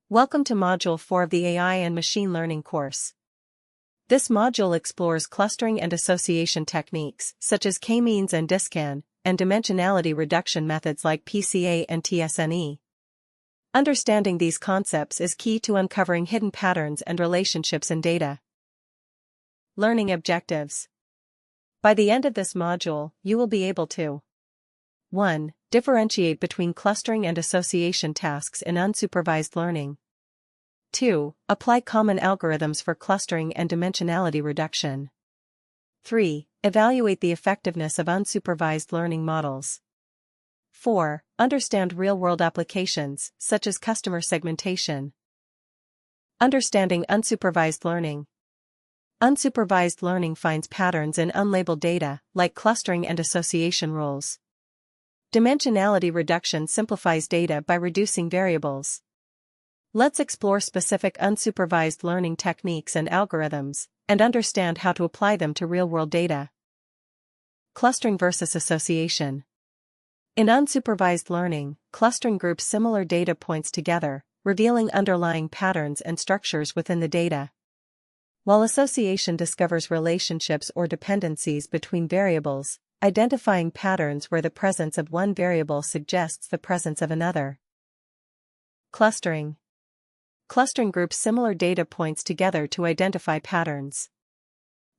Welcome to Module 4 of the AI and Machine Learning course. This module explores clustering and association techniques, such as k-means and DISCAN, and dimensionality reduction methods like PCA and TSNE. Understanding these concepts is key to uncovering hidden patterns and relationships in data. Learning objectives. By the end of this module, you will be able to 1. Differentiate between clustering and association tasks in unsupervised learning. 2. Apply common algorithms for clustering and dimensionality reduction. 3. Evaluate the effectiveness of unsupervised learning models. 4. Understand real-world applications, such as customer segmentation. Understanding unsupervised learning. Unsupervised learning finds patterns in unlabeled data, like clustering and association rules. Dimensionality reduction simplifies data by reducing variables. Let's explore specific unsupervised learning techniques and algorithms, and understand how to apply them to real-world data. Clustering versus association. In unsupervised learning, clustering groups similar data points together, revealing underlying patterns and structures within the data. While association discovers relationships or dependencies between variables, identifying patterns where the presence of one variable suggests the presence of another. Clustering. Clustering groups similar data points together to identify patterns.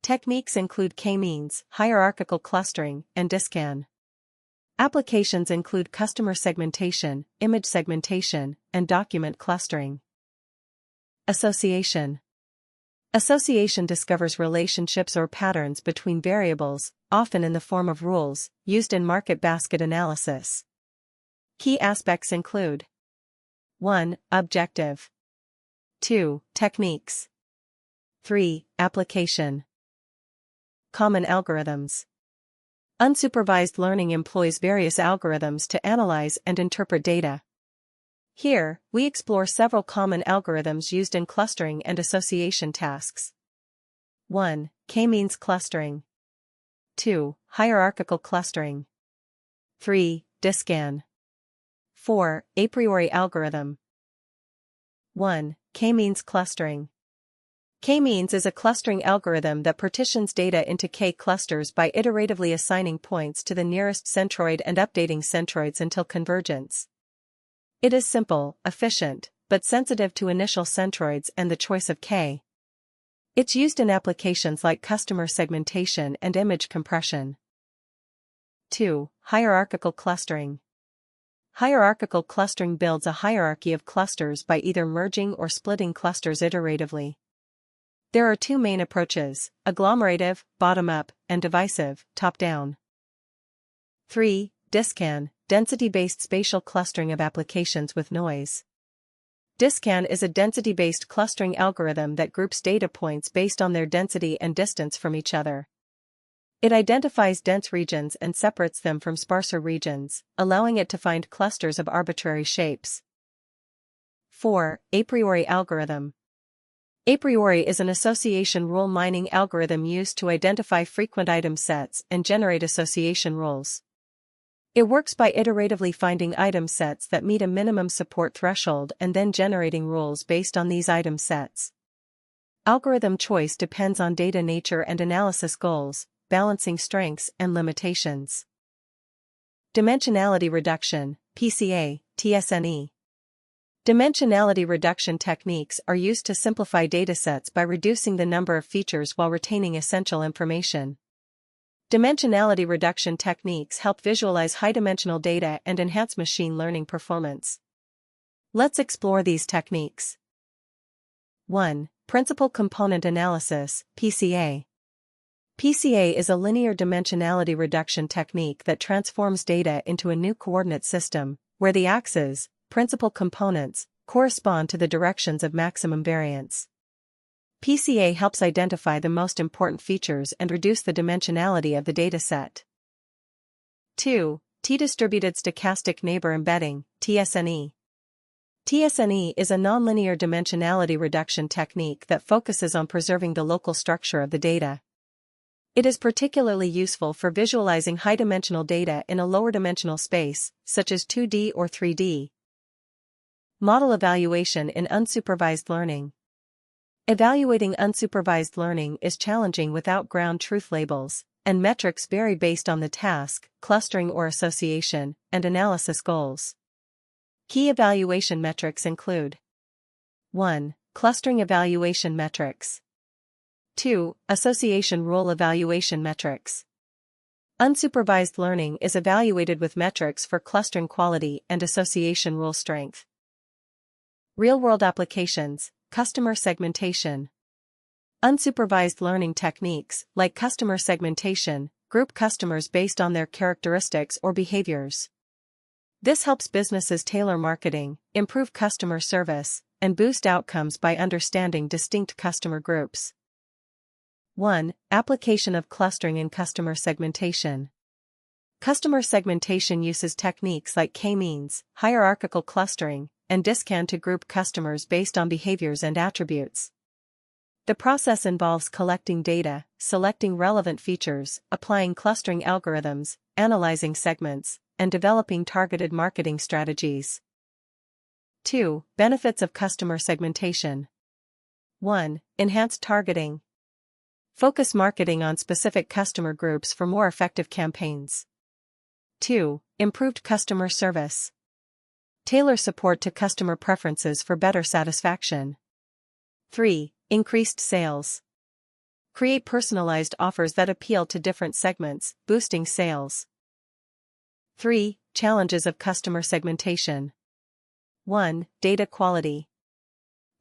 Techniques include k-means, hierarchical clustering, and DISCAN. Applications include customer segmentation, image segmentation, and document clustering. Association. Association discovers relationships or patterns between variables, often in the form of rules, used in market basket analysis. Key aspects include 1. Objective. 2. Techniques. 3. Application. Common algorithms. Unsupervised learning employs various algorithms to analyze and interpret data. Here, we explore several common algorithms used in clustering and association tasks. 1. K-means clustering. 2. Hierarchical clustering. 3. DISCAN. 4. A priori algorithm. 1. K-means clustering. K-means is a clustering algorithm that partitions data into K clusters by iteratively assigning points to the nearest centroid and updating centroids until convergence. It is simple, efficient, but sensitive to initial centroids and the choice of K. It's used in applications like customer segmentation and image compression. 2. Hierarchical clustering. Hierarchical clustering builds a hierarchy of clusters by either merging or splitting clusters iteratively. There are two main approaches: agglomerative, bottom-up, and divisive, top-down. 3. DISCAN, density-based spatial clustering of applications with noise. DISCAN is a density-based clustering algorithm that groups data points based on their density and distance from each other. It identifies dense regions and separates them from sparser regions, allowing it to find clusters of arbitrary shapes. 4. A priori algorithm. A priori is an association rule mining algorithm used to identify frequent item sets and generate association rules. It works by iteratively finding item sets that meet a minimum support threshold and then generating rules based on these item sets. Algorithm choice depends on data nature and analysis goals, balancing strengths and limitations. Dimensionality reduction, PCA, TSNE. Dimensionality reduction techniques are used to simplify datasets by reducing the number of features while retaining essential information. Dimensionality reduction techniques help visualize high-dimensional data and enhance machine learning performance. Let's explore these techniques. 1. Principal Component Analysis, PCA. PCA is a linear dimensionality reduction technique that transforms data into a new coordinate system, where the axes, principal components, correspond to the directions of maximum variance. PCA helps identify the most important features and reduce the dimensionality of the dataset. 2. T-distributed stochastic neighbor embedding, TSNE. TSNE is a nonlinear dimensionality reduction technique that focuses on preserving the local structure of the data. It is particularly useful for visualizing high-dimensional data in a lower dimensional space, such as 2D or 3D. Model evaluation in unsupervised learning. Evaluating unsupervised learning is challenging without ground truth labels, and metrics vary based on the task, clustering or association, and analysis goals. Key evaluation metrics include 1. Clustering evaluation metrics. 2. Association rule evaluation metrics. Unsupervised learning is evaluated with metrics for clustering quality and association rule strength. Real-world applications, customer segmentation. Unsupervised learning techniques, like customer segmentation, group customers based on their characteristics or behaviors. This helps businesses tailor marketing, improve customer service, and boost outcomes by understanding distinct customer groups. 1. Application of clustering in customer segmentation. Customer segmentation uses techniques like k-means, hierarchical clustering, and discount to group customers based on behaviors and attributes. The process involves collecting data, selecting relevant features, applying clustering algorithms, analyzing segments, and developing targeted marketing strategies. 2. Benefits of customer segmentation. 1. Enhanced targeting. Focus marketing on specific customer groups for more effective campaigns. 2. Improved customer service. Tailor support to customer preferences for better satisfaction. 3. Increased sales. Create personalized offers that appeal to different segments, boosting sales. 3. Challenges of customer segmentation. 1. Data quality.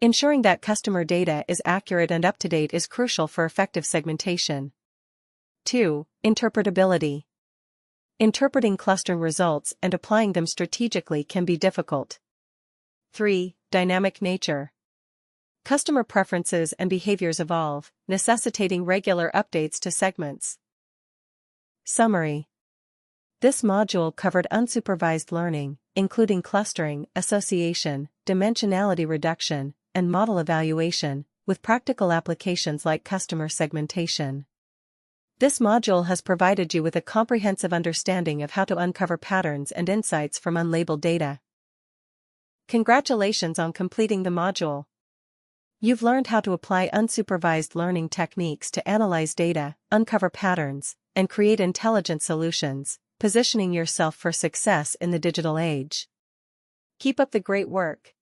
Ensuring that customer data is accurate and up-to-date is crucial for effective segmentation. 2. Interpretability. Interpreting clustering results and applying them strategically can be difficult. 3. Dynamic nature. Customer preferences and behaviors evolve, necessitating regular updates to segments. Summary. This module covered unsupervised learning, including clustering, association, dimensionality reduction, and model evaluation, with practical applications like customer segmentation. This module has provided you with a comprehensive understanding of how to uncover patterns and insights from unlabeled data. Congratulations on completing the module. You've learned how to apply unsupervised learning techniques to analyze data, uncover patterns, and create intelligent solutions, positioning yourself for success in the digital age. Keep up the great work.